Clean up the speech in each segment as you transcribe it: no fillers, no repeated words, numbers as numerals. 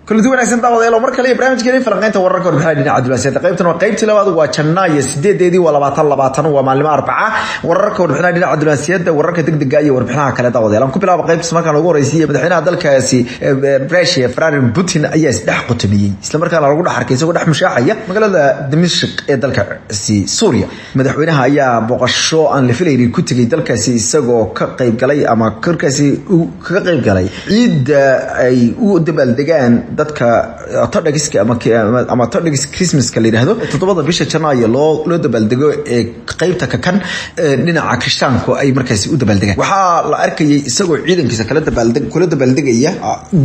كل دون أحسن طاوة يلا مركل لي برنامج كريم فلقيت ورك وربحنا عبد الواسع قيمت وقيمت لبعض وجناي سديد دي ولا باطل ومعلمة أربعة ورك وربحنا عبد الواسع ورك تقدق جاي وربحنا كلا طاوة يلا كل بلا قيمت سمك على رئيسية بدحين هذا الكاسي براشيا فرار بوتين أياس دح قطبي إسلام مركل على رجول حركة يسوي دح مشاعية مقالة دمشق ذلك سي سوريا مدحوينها أيا بقشو أن لفيلي كنت جي ذلك سي سجو كقيب جلي أما كركسي كقيب جلي عيد أي ودبل دجان dadka todhagiska ama todhagis Christmas ka leeyahay todobada bisha Janaayo loo dabaldego ee qaybta ka kan dhinaca Kristaanku ay markaas u dabaldegeen waxa la arkayay isagoo ciidankiisa kala dabaldegaya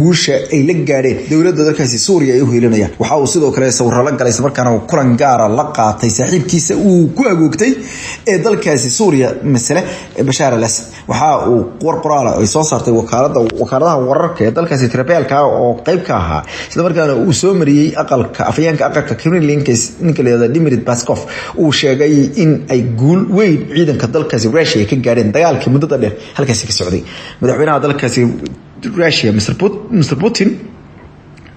guusha ay la gaareen dawladda dalkaasi Suuriya ay u heelanayaan waxa uu sidoo kale sawir la galay markaana kulan gaar ah la qaatay saaxiibkiisa uu ku agoogtay ee dalkaasi Suuriya mas'ala Bashar al-Assad waxa uu qoraal ay soo saartay wakaaladaha wararka ee dalkaasi Trabalka oo qayb ka ahaa sida markaana uu soo mariyay aqalka afayeenka aqalka Kremlin ninka leeyahay Dmitry Peskov uu sheegay in ay guul weyn ciidanka dalkaasi Russia ka gaareen dagaalkii muddada dheer halkaas ka socday madaxweynaha dalkaasi Russia Mr Putin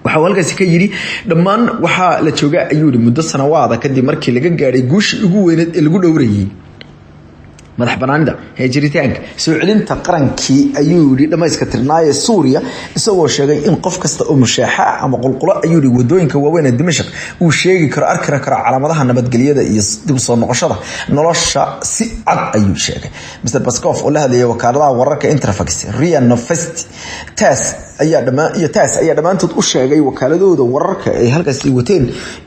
waxa halkaas ka yiri dhamaan waxa la jooga ayuu muddo sanawaada kadib markii laga gaaray guush ugu weyn ee lagu dhowrayay madax banaanida hijritaanka soo celinta qarankii ayuu yiri dhamayska tirnaaye Suuriya isagoo sheegay in qof kasta oo mushaaxa ama qulqulo ayuu yiri wadooyinka waaweyn ee Dimashq uu sheegi karo arkara calaamadaha nabadgelyada iyo dib soo noqoshada nolosha si cad ayuu sheegay Mr Peskov oo la hadlayay wakaaladaha wararka Interfax RIA Novosti TASS ayaa dhamaantood u sheegay wakaaladooda wararka ay halkaas wateen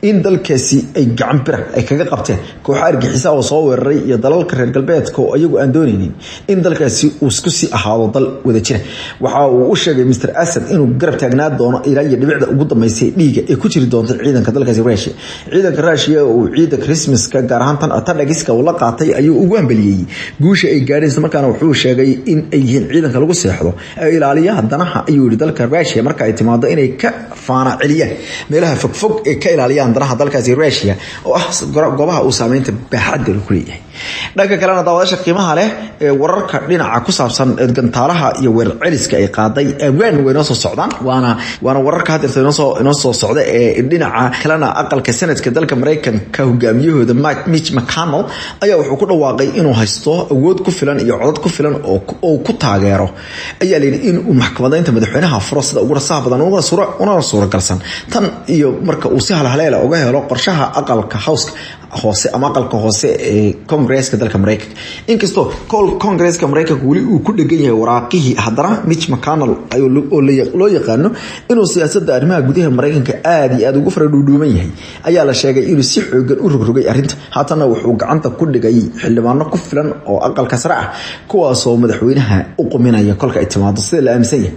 in dalkaasi ay gacan bir ay kaga qabteen koox argixisa oo soo weeraray iyo dalalka reer galbeedka oo ayagu aan doonaynin in dalkaasi uu isku si ahaado dal wada jira waxa uu u sheegay Mr Assad inuu garab taagnaa doono ilaa iyo dhibicda ugu dambeysay dhiiga ee ku jiri doonta ciidanka dalkaasi Russia ciidanka Russia oo ciidanka Christmas ka gaar ahaan tan atadagiska uu la qaatay ayuu ugu ambaliyay guusha ay gaareen markaana wuxuu sheegay in ay yihiin ciidanka lagu seexdo ay ilaaliyaha danaha ayuu dalka Russia marka ay timaado inay ka faana celiyaan meelaha fogfog ee ka ilaaliyaan danaha dalkaasi Russia oo ah goobaha uu saameynta baaxadda ku leeyahay dhanka kalena daawadayaasha qiimaha leh ee wararka dhinaca ku saabsan gantaalaha iyo weerar celiska ay qaaday wayna soo socdaan waana wararka hadda inoo soo socda ee dhinaca kalena aqalka sanadka dalka Mareykanka hogaamiyahooda Mitch McConnell ayaa wuxuu ku dhawaaqay inuu haysto awood ku filan iyo codad ku filan oo ku taageero ayaa leeyahay in uu maxkamadaynta madaxweynaha fursada ugu rasaha badan una suuragalsan tan iyo marka uu si halhaleela uga helo qorshaha aqalka hoose ama aqalka hoose ee Congress-ka dalka Mareykanka inkastoo Congress-ka Mareykanka wali uu ku dhagan yahay waraaqihii haddana Mitch McConnell ayuu loo yaqaano inuu siyaasadda arrimaha gudaha Mareykanka aad iyo aad ugu faradhuudhuuman yahay ayaa la sheegay inuu si xoogan u rogrogay arrinta haatana wuxuu gacanta ku dhigay xildhibaano ku filan oo aqalka sare ah kuwaas oo madaxweynaha u quminaya kolka ay timaado sida la aaminsan yahay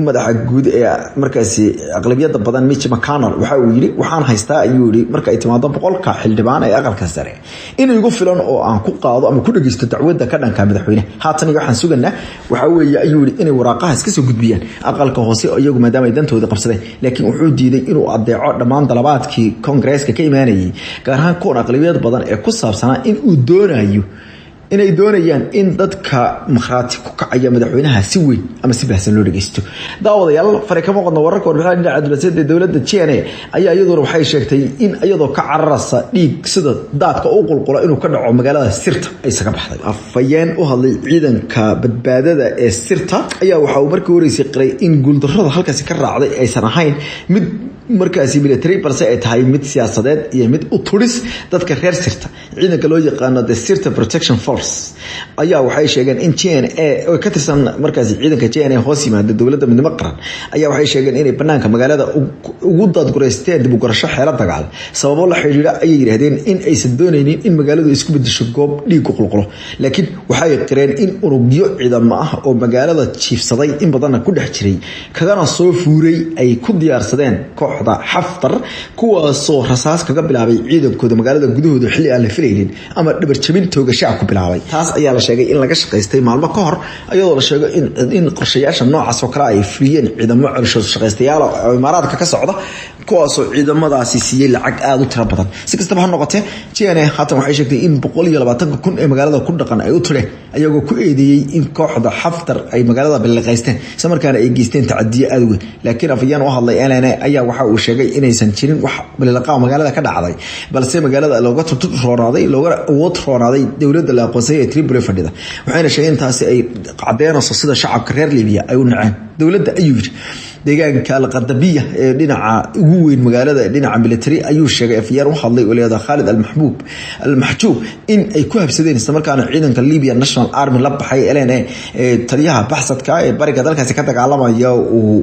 madaxa guud ee markaasi aqlabiyada badan Mitch McConnell waxa uu yiri waxaan haystaa ayuu yiri marka ay timaado boqolka xildhibaan ee aqalka sare inuu igu filan oo aan ku qaado ama ku dhageysto dacwadda ka dhanka madaxweynaha haatan waxaan suganaa waxa weeye ayuu yiri inay waraaqaha iska soo gudbiyaan aqalka hoose iyagu maadaama ay dantooda qabsadeen laakiin wuxuu diiday inuu adeeco dhamaan dalabaadkii Congress-ka ka imaanayay gaar ahaan kuwa aqlabiyada badan ee ku saabsanaa in uu doonayo inay doonayaan in dadka marxaati ku kacaya madaxweynaha si weyn ama si baahsan loo dhageysto daawadayaal farqamo qodno wararka warbixinada cadaaladda dawladda China ayaa iyaduna waxay sheegtay in iyadoo ka cararaysa dhiig sida daadka u qulqula inuu ka dhaco magaalada Sirta ay saga baxday afayeen u hadlay ciidanka badbaadada ee Sirta ayaa waxa uu markii horeysay qiray in guuldarrada halkaas ka raacday aysan ahayn mid markaasi military balse ay tahay mid siyaasadeed iyo mid u turis dadka reer Sirta ciidanka loo yaqaan the Sirta Protection Force ayaa waxay sheegeen in China oo ka tirsan markaasi ciidanka China hoos yimaada dawladda midnimo qaran ayaa waxay sheegeen inay banaanka magaalada ugu dadgureysteen dib u garasho xeelad dagaal sababo la xiriira ay yiraahdeen in aysan doonaynin in magaaladu isku bedesho goob dhiig ku qulqulo laakiin waxay qireen in urugyo ciidamo ah oo magaalada jiifsaday in badan ku dhex jiray kagana soo fuuray ay ku diyaarsadeen koox kooxda Xaftar kuwaasoo rasaas kaga bilaabay ciidankooda magaalada gudahooda xilli aan la filaynin ama dhabar jabin toogasho ku bilaabay. taas ayaa la sheegay in laga shaqeystay maalmo ka hor iyadoo la sheegay in qorshayaasha noocaas oo kale ay fuliyeen ciidamo culushada shaqeystayaal oo Imaaraadka ka socda kuwaasoo ciidamadaasi siiyay lacag aad u tiro badan. si kastaba ha noqotee GNA haatan waxay sheegtay in 120,000 ee magaalada ku dhaqan ay u tireen ayagoo ku eedeeyay in kooxda Xaftar ay magaalada bilaqaysteen isla markaana ay geysteen tacadiyo aad u weyn. laakiin afayaan oo hadlay LNA ayaa waxa uu sheegay inaysan jirin wax bilaqaa magaalada ka dhacday balse magaalada looga tuturoonaday looga awood roonaaday dawladda la aqoonsay ee Tripoli fadhida. waxayna sheegeen taasi ay qadeynayso sida shacabka reer Liibiya ay u naceen dawladda ayuu yiri. deegaanka Al-Qadabiya ee dhinaca ugu weyn magaalada dhinaca military ayuu sheegay afyar u hadlay waliyaada Khalid al-Mahjoub in ay ku habsadeen isla markaana ciidanka Libya National Army la baxay LNA ee taliyaha baxsadka ee bariga dalkaasi ka dagaalamaya uu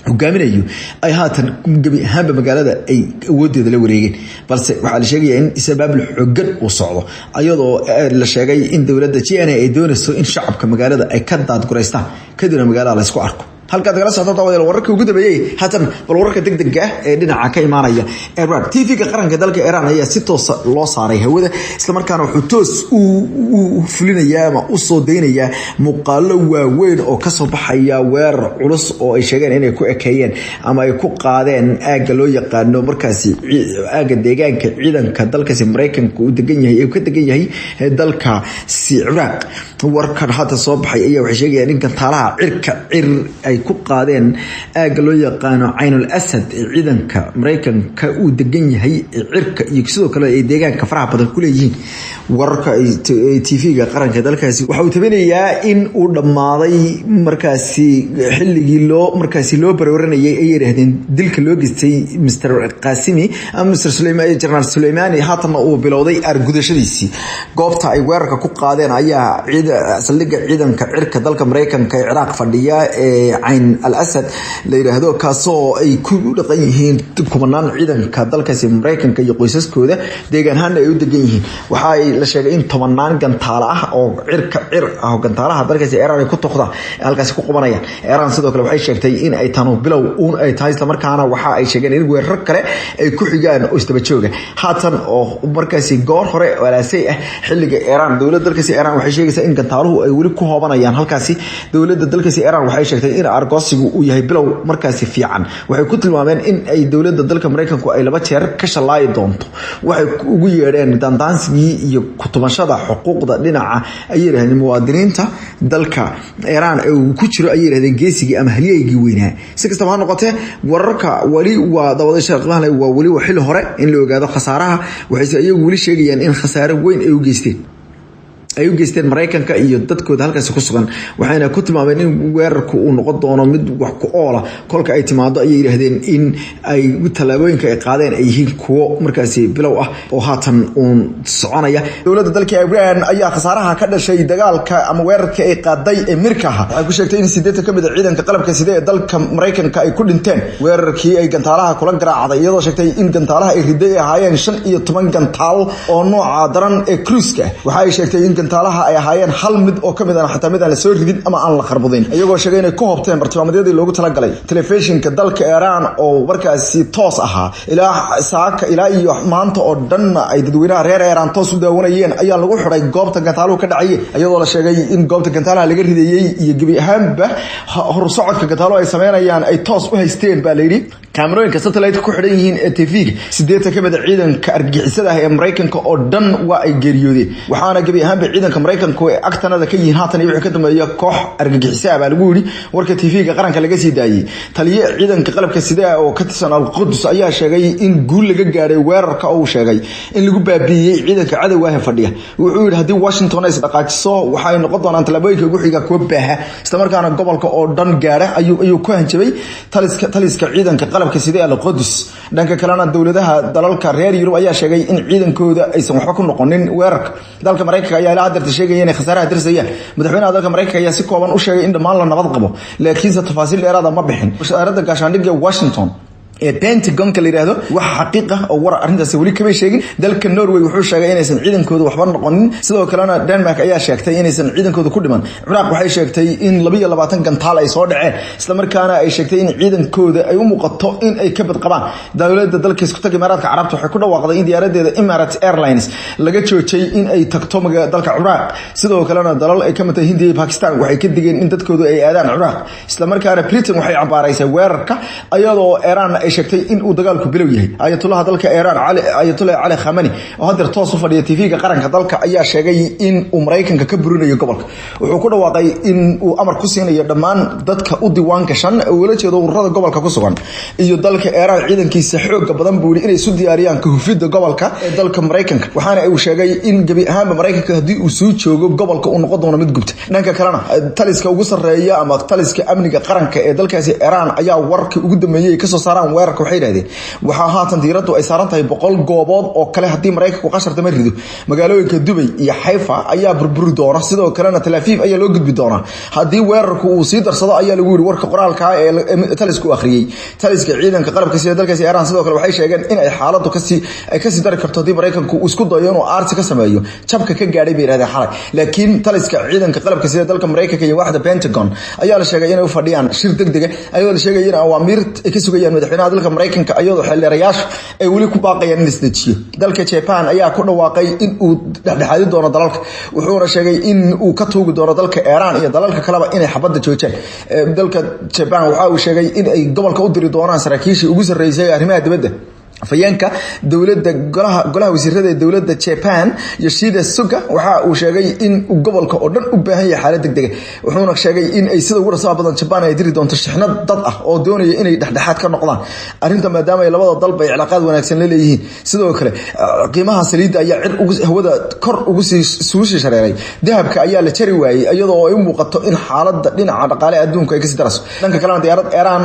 hogaaminayo ay haatan gabi ahaanba magaalada ay awoodeeda la wareegeen balse waxaa la sheegaya in sabaabul xooggan uu socdo ayadoo la sheegay in dawladda GNA ay doonayso in shacabka magaalada ay ka daadgureystaan kadibna magaalada la isku arko. halka dagala socdo wadada wararka ugu dambeeyay haatan bal wararka degdega ee dhinaca ka imaanaya Iran TV-ga qaranka dalka Iran ayaa si toos loo saaray hawada isla markaana wuxuu toos u fulinayaa ama u soo deynaya muuqaalo waaweyn oo ka soo baxaya weerar culus oo ay sheegeen inay ku ekeeyeen ama ay ku qaadeen aaga loo yaqaano markaasi aaga deegaanka ciidanka dalkaasi Mareykanka uu degan yahay ee ka degan yahay dalka Iraq. warkan hada soo baxay ayaa waxay sheegayaan in gantaalaha cirka ay ku qaadeen aaga loo yaqaano Aynul Asad ee ciidanka Mareykanka uu degan yahay cirka iyo sidoo kale ay deegaanka faraha badan ku leeyihiin. wararka TV-ga qaranka dalkaasi waxa uu tabinayaa in uu dhamaaday markaasi xilligii loo barooranayay ay yiraahdeen dilka loo geystay Mr. Qasimi ama Mr. Suleymani General Suleymani haatan uu bilowday argudashadiisii. goobta ay weerarka ku qaadeen ayaa saldhigga ciidanka cirka dalka Mareykanka ee Iraq fadhiya ee Ayn al-Asad la yiraahdo kaasoo ay ku dhaqan yihiin kumanaan ciidanka dalkaasi Mareykanka iyo qoysaskooda deegaanahan ay u degan yihiin. waxa ay la sheegay in 10 gantaalo ah oo gantaalaha dalkaasi Iran ay ku toqda halkaas ku qabanayaan. Iran sidoo kale waxay sheegtay in ay tanu bilow ay tahay isla markaana waxa ay sheegeen in weerar kale ay ku xigaan oo istaba jooga haatan oo markaasi goor hore walaasay ah xilliga Iran. dawladda dalkaasi Iran waxay sheegaysaa in gantaaluhu ay wali ku hoobanayaan halkaasi. dawladda dalkaasi Iran waxay sheegtay in argosigu uu yahay bilow markaasi fiican. waxay ku tilmaameen in ay dawladda dalka Mareykanku ay laba jeer ka shalaay doonto. waxay ugu yeedheen dandaansigii iyo kutubashada xuquuqda dhinaca ay yiraahdeen muwaadiniinta dalka Iran ee uu ku jiro ay yiraahdeen geesigii ama halyeeyigii weynaa. si kastaba ha noqotee wararka wali waa dawada shaqaalaha waa wali xilli hore in la ogaado khasaaraha. waxay iyagu wali sheegayaan in khasaare weyn ay u geysteen Mareykanka iyo dadkooda halkaas ku sugan. waxayna ku tilmaameen in weerarku uu noqon doono mid wax ku oola kolka ay timaado ay yiraahdeen in ay talaabooyinka ay qaadeen ay yihiin kuwo markaasi bilow ah oo haatan soconaya. dawladda dalka Iran ayaa khasaaraha ka dhashay dagaalka ama weerarka ay qaaday ee Mirkaha waxay ku sheegtay in 8 ka mid ah ciidanka qalabka sida ee dalka Mareykanka ay ku dhinteen weerarkii ay gantaalaha kula garaacday iyadoo sheegtay in gantaalaha ay riday ahaayeen 15 gantaal oo nooca daran ee cruise-ka. waxay sheegtay in gantaalaha ay ahaayeen hal mid oo kamid ah xataa mid aan la soo ridin ama aan la kharbudin iyagoo sheegay inay ku hobteen bartilmaameedyadii loogu talagalay. telefishinka dalka Iran oo markaasi toos ahaa ilaa iyo maanta oo dhan ay dadweynaha reer Iran toos u daawanayeen ayaa lagu xiray goobta gantaaluhu ka dhacay iyadoo la sheegay in goobta gantaalaha laga rideeyay iyo gabi ahaanba hor socodka gantaaluhu ay sameynayaan ay toos u haysteen baa la yiri. kaamirooyinka satellite ku xidhan yihiin ee TV-ga 8 ka mid ah ciidanka argagixisada ee Mareykanka oo dhan waa ay geeriyoodeen. waxaana gabi ahaanba ciidanka Mareykanka ee agtanada ka yihiin haatan iyo wixii ka dambeeya koox argagixisada baa lagu yiri. warka TV-ga qaranka laga sii daayay taliye ciidanka qalabka sida oo ka tirsan Al-Quds ayaa sheegay in guul laga gaaray weerarka oo sheegay in lagu baabiiyay ciidanka cadawga ah fadhiya. wuxuu yiri hadii Washington ay dhaqaajiso waxay noqon doonaan talaabooyinka ugu xiga kuwa baaha isla markaana gobolka oo dhan gaara ayuu ku hanjabay taliska ciidanka qalabka sida Al-Quds. dhanka kalena dawladaha dalalka reer Yurub ayaa sheegay in ciidankooda aysan waxba ku noqonin weerarka. dalka Mareykanka ayaa la hadarta sheegay in khasaaraha dirsayaan. madaxweynaha dalka Mareykanka ayaa si kooban u sheegay in dhammaan la nabad qabo laakiin tafaasiil dheeraad ah ma bixin. wasaaradda gaashaandhigga Washington Pentagon ka leeyahay wax xaqiiq ah oo war arintaas wali kama sheegin dalka Norway wuxuu sheegay inaysan ciidankooda waxba noqonin sidoo kalena Denmark ayaa sheegtay inaysan ciidankooda ku dhiman Ciraaq waxay sheegtay in 22 gantaal ay soo dhaceen isla markaana ay sheegtay in ciidankooda ay u muuqato in ay ka bad qabaan dawladda dalka isku tag Imaaraadka Carabta waxay ku dhawaaqday in diyaaradeeda Emirates Airlines laga joojay in ay tagto dalka Ciraaq sidoo kalena dalal ay ka mid yihiin Hindiya iyo Pakistan waxay ka digeen in dadkooda ay aadaan Ciraaq isla markaana Britain waxay cambaaraysay weerarka iyadoo Iran ay sheegtay in uu dagaalku bilow yahay ayatullah dalka Iran ayatullah Ali Khamenei oo hadda toos u fadhiya TV-ga qaranka dalka ayaa sheegay in uu Mareykanka ka burinayo gobolka wuxuu ku dhawaaqay in uu amar ku siinayo dhammaan dadka u diiwaan gashan oo wala jeedo ururada gobolka ku sugan iyo dalka Iran ciidankiisa xoog badan buu inay isu diyaariyaan ka hufidda gobolka ee dalka Mareykanka waxaana uu sheegay in gabi ahaan Mareykanka hadii uu soo joogo gobolka uu noqon doono mid gubta dhanka kalena taliska ugu sareeya ama taliska amniga qaranka ee dalkaasi Iran ayaa warkii ugu dambeeyay ka soo saaraan weerarka waxay yiraahdeen waxa haatan diiradu ay saaran tahay 100 goobood oo kale hadii Mareykanku qasharta ma rido magaalooyinka Dubai iyo Haifa ayaa burburi doona sidoo kalena Tel Aviv ayaa loo gudbi doona hadii weerarku uu sii darsado ayaa lagu yiri warka qoraalka ee talisku akhriyay taliska ciidanka qalabka sida dalkaasi Iran sidoo kale waxay sheegeen in ay xaaladdu ka sii dari karto hadii Mareykanku uu isku dayo inuu aarti ka sameeyo jabka ka gaaray bay yiraahdeen xalay laakiin taliska ciidanka qalabka sida dalka Mareykanka iyo waaxda Pentagon ayaa la sheegay inay u fadhiyaan shir degdeg ah ayuu la sheegay in awaamiir ay ka sugayaan madaxweynaha dalka Mareykanka ayadoo xilliyeerayaasha ay wali ku baaqayaan in isdejiyo dalka Japan ayaa ku dhawaaqay in uu dhexdhexaadi doono dalalka wuxuuna sheegay in uu ka tuugi doono dalka Iran iyo dalalka kaleba inay xabadda joojiyaan dalka Japan waxa uu sheegay in ay gobolka u diri doonaan saraakiisha ugu sareeyay arrimaha dibadda afayeenka dawladda golaha wasiirada dawladda Japan Yoshida Suga waxa uu sheegay in gobolka oo dhan u baahan yahay xaalad degdeg ah wuxuuna sheegay in ay sida ugu rasaab badan Japan ay diri doonto shixnad dad ah oo doonaya inay dhexdhexaad ka noqdaan arinta maadaama ay labada dalba ay cilaaqaad wanaagsan leeyihiin sidoo kale qiimaha saliidda ayaa hawada kor ugu sii shareeray dahabka ayaa la jari waayay iyadoo ay u muuqato in xaaladda dhinaca dhaqaale adduunka ay ka sii darayso dhanka kalena diyaarad Iran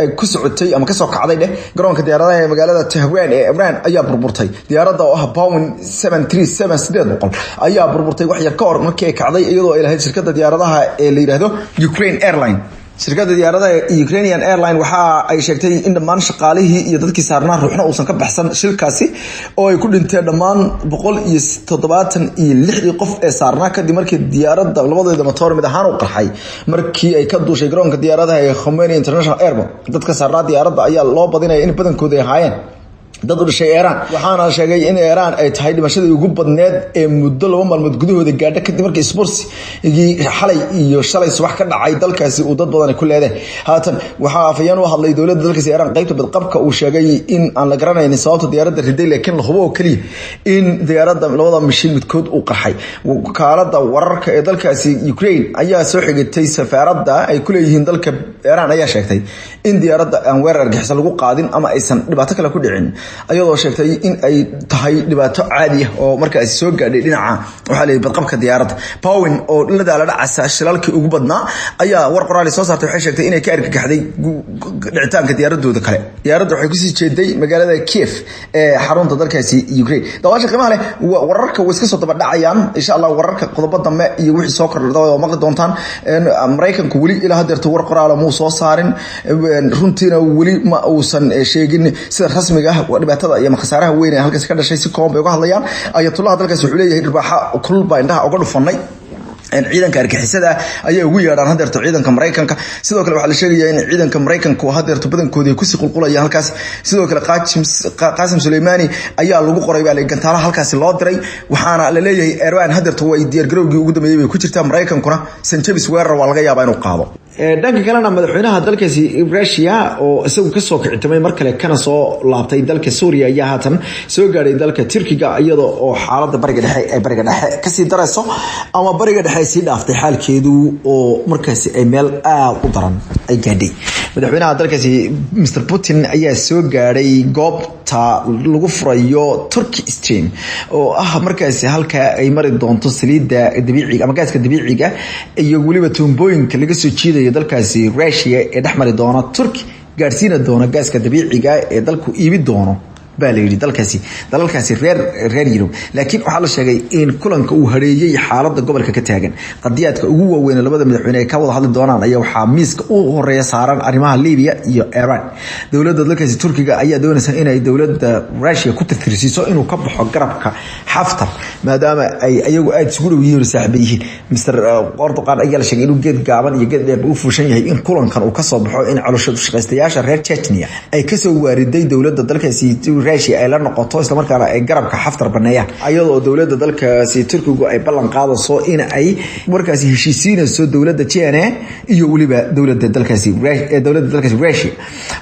ay ku socotay ama ka soo kacday garoonka diyaaradaha ee magaalada Tehran ee Iran ayaa burburtay diyaaradda oo ah Boeing 737 ayaa burburtay wax yar ka hor markii ay kacday iyadoo ay lahayd shirkadda diyaaradaha ee la yiraahdo Ukraine Airlines shirkadda diyaaradaha Ukrainian Airlines waxa ay sheegtay in dhammaan shaqaalihii iyo dadkii saarnaa ruuxna uusan ka baxsan shilkaasi oo ay ku dhinteen dhammaan 176 qof ee saarnaa kadib markii diyaaradda labadeeda matoor mid ahaan u qarxay markii ay ka duushay garoonka diyaaradaha ee Khamenei International Airport dadka saarnaa diyaaradda ayaa loo badinaya in badankooda ay haayeen dad u dhashay Iran waxaana sheegay in Iran ay tahay dhimashadii ugu badneed ee muddo 2 maalmood gudahooda gaadhay kadib markii isboorsigii xalay iyo shalay subax ka dhacay dalkaasi uu dad badan ku leedahay haatan waxa afayeen u hadlay dawladda dalkaasi Iran qaybta badqabka uu sheegay in aan la garanaynin sababta diyaaradda riday laakiin la hubo oo kaliya in diyaaradda labada mishiin midkood uu qarxay wakaalada wararka ee dalkaasi Ukraine ayaa soo xigtay safaaradda ay ku leeyihiin dalka Iran ayaa sheegtay in diyaaradda aan weerar argagixis lagu qaadin ama aysan dhibaato kale ku dhicin ayadoo sheegtay in ay tahay dhibaato caadi ah oo markaas soo gaadhay dhinaca waxa la badqabka diyaaradda Boeing oo la dhacaysa shilalkii ugu badnaa ayaa war qoraal soo saartay waxay sheegtay inay ka argagaxday dhicitaanka diyaaradooda kale diyaaradda waxay ku sii jeeday magaalada Kiev ee xarunta dalkaasi Ukraine daawasha qiimaha leh wararka way iska soo daba dhacayaan insha Allah wararka qodobo dambe iyo wixii soo kordhay oo maqli doontaan Mareykanku wali ilaa hadeerto war qoraal ma soo saarin runtiina wali ma uusan sheegin sida rasmiga ah dhibaatada iyo khasaaraha weyn ee halkaas ka dhashay si kooban bay uga hadlayaan ayatullah dalkaas wuxuu leeyahay dhibaaxa kulba indhaha uga dhufanay ciidanka argixisada ayaa ugu yeedhaan hadeerto ciidanka Mareykanka sidoo kale waxa la sheegayaa in ciidanka Mareykanku hadeerto badankooda ay ku sii qulqulayaan halkaas sidoo kale Qaasim Suleymani ayaa lagu qoray baa la gantaalaha halkaas loo diray waxaana la leeyahay Iran hadeerto way diyaar garowgii ugu dambeeyay bay ku jirtaa Mareykankuna Sanjabis weerar waa laga yaabaa inuu qaado dhanka kalena madaxweynaha dalkaasi Russia oo isagu ka soo kicitay mar kale kana soo laabtay dalka Suuriya ayaa haatan soo gaaray dalka Turkiga iyadoo oo xaaladda bariga dhexe ka sii darayso ama bariga dhexe si dhaaftay xaalkeedu oo markaasi ay meel aad u daran ay gaadhay madaxweynaha dalkaasi Mr Putin ayaa soo gaaray goobta lagu furayo Turkey Stream oo ah markaasi halka ay mari doonto saliidda dabiiciga ama gaaska dabiiciga iyo waliba tuumbooyinka laga soo jiiday dalkaasi Russia ee dhaxmari doona Turkey gaarsiina doona gaaska dabiiciga ee dalku iibi doono baa la yidhi dalalkaasi reer Yurub laakiin waxaa la sheegay in kulanka uu hareeyay xaaladda gobolka ka taagan qadiyaadka ugu waaweyn labada madaxweyne ay ka wada hadli doonaan ayaa waxaa miiska u horeeya saaran arrimaha Liibiya iyo Iran dowladda dalkaasi Turkiga ayaa doonaysa in ay dowladda Russia ku tirtirsiiso inuu ka baxo garabka Haftar maadaama ay ayagu aad isugu dhow yihiin saaxiibayihiin Mr. Erdogan ayaa la sheegay inuu geed gaaban iyo geed dheer u fuushan yahay in kulankan uu ka soo baxo in caloosha shaqaystayaasha reer Chechnya ay ka soo waariday dowladda dalkaasi Russia ay la noqoto isla markaana ay garabka Haftar baneeyaan ayadoo dowladda dalkaasi Turkigu ay ballan qaadayso in ay markaasi heshiisiinayso dowladda China iyo waliba dowladda dalkaasi Russia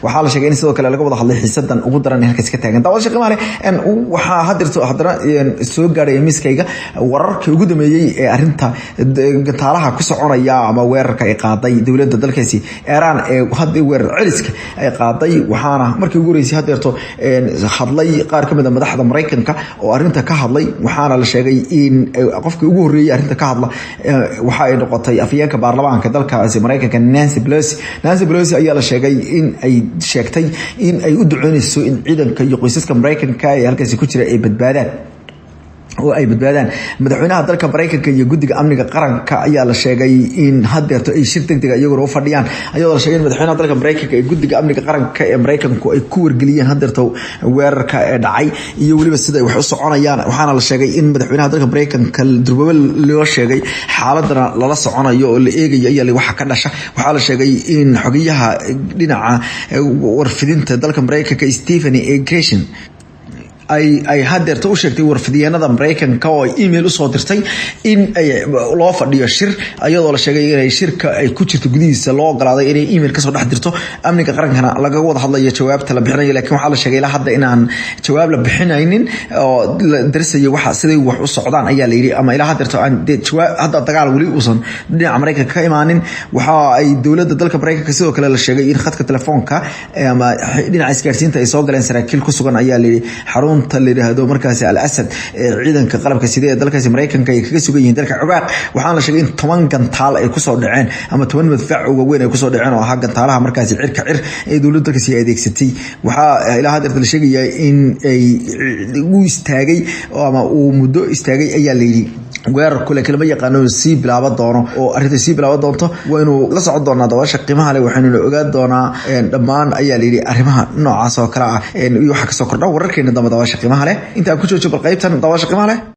waxaa la sheegay in sidoo kale laga wada hadlay xiisadan ugu daran halkaas ka taagan daawasho qiimaha in waxa haddana soo gaaray miiskayga wararka ugu dambeeyay ee arinta gantaalaha ku soconaya ama weerarka ay qaaday dowladda dalkaasi Iran ee hadda weerar celiska ay qaaday waxaana markii ugu horeysay hadeerto hadlay qaar kamid ah madaxda Mareykanka oo arinta ka hadlay waxaana la sheegay in qofkii ugu horeeyay arinta ka hadla waxa ay noqotay afyeenka baarlamaanka dalkaasi Mareykanka Nancy Pelosi ayaa la sheegay in ay sheegtay in ay u duceynayso in ciidanka iyo qoysaska Mareykanka ee halkaas ku jira ay badbaadaan madaxweynaha dalka Mareykanka iyo guddiga amniga qaranka ayaa la sheegay in hadeerto ay shir degdeg ah iyagoo u fadhiyaan ayadoo la sheegay in madaxweynaha dalka Mareykanka iyo guddiga amniga qaranka ee Mareykanku ay ku wargeliyeen hadeerto weerarka ee dhacay iyo waliba sida ay wax u soconayaan waxaana la sheegay in madaxweynaha dalka Mareykanka durba loo sheegay xaaladana lala soconayo oo la eegayo ayaa waxa ka dhasha waxaa la sheegay in xogayaha dhinaca warfidinta dalka Mareykanka Stephen Gresham ay hadeerto u sheegtay warfidiyeenada Mareykanka oo email u soo dirtay in ay loo fadhiyo shir ayadoo la sheegay in ay shirka ay ku jirto gudihiisa loo ogolaaday inay email ka soo dhex dirto amniga qarankana laga wada hadlayo jawaabta la bixinayo laakiin waxa la sheegay ilaa hadda inaan jawaab la bixinaynin oo la darsayo waxa siday wax u socdaan ayaa la yiri ama ilaa hadeerto aan jawaab hadda dagaal wali uusan dhinaca Mareykanka ka imaanin waxa ay dowladda dalka Mareykanka sidoo kale la sheegay in khadka telefoonka ama dhinaca isgaarsiinta ay soo galeen saraakiil ku sugan ayaa la yiri xarunta la yiraahdo markaasi al-Asad ciidanka qalabka sida ee dalkaasi Mareykanka ay kaga sugan yihiin dalka Ciraaq waxaana la sheegay in 10 gantaal ay ku soo dhaceen ama 10 madfac ugu weyn ay ku soo dhaceen oo aha gantaalaha markaasi cirka ee dowladda dalkaasi adeegsatay waxa ilaa hadda la sheegay in ay u istaagay ama uu muddo istaagay ayaa la yiri weerar kale kalma yaqaano si bilaabo doono oo arinta si bilaabo doonto waa inuu la socon doonaa daawasha qiimaha leh waxaanu ogaan doonaa dhammaan ayaa la yiri arrimaha noocaas oo kala ah iyo waxa ka soo kordha wararkeena dambe daawasha qiimaha leh inta ku joojo qaybtan daawasha qiimaha leh